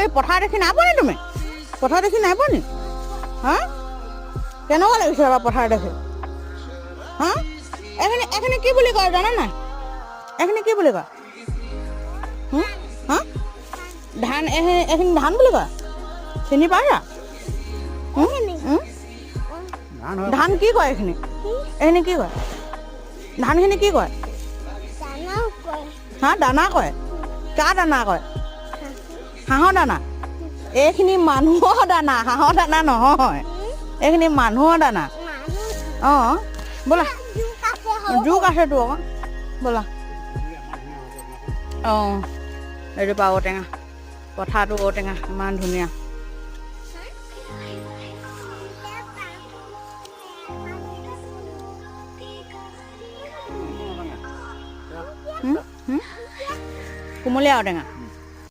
এই পথাৰ দেখি নাই পোৱা নি তুমি পথাৰ দেখি নাই পোৱা নি হা কেনেকুৱা লাগিছে এবাৰ পথাৰ দেখি হা এখিনি কি বুলি কয় জানা নাই এখিনি কি বুলি কয় হা ধান এখিনি ধান বুলি কয় চিনি পাৰা ধান কি কয় এখিনি কি কয় ধানখিনি কি কয় হা দানা কয় কাৰ দানা কয় হাঁহৰ দানা এইখিনি মানুহৰ দানা হাঁহৰ দানা নহয় এইখিনি মানুহৰ দানা অঁ ব'লা জোক আছেতো আকৌ ব'লা অঁ এইটো পা ঔটেঙা পথাৰটো ঔটেঙা ইমান ধুনীয়া কুমলীয়া ঔটেঙা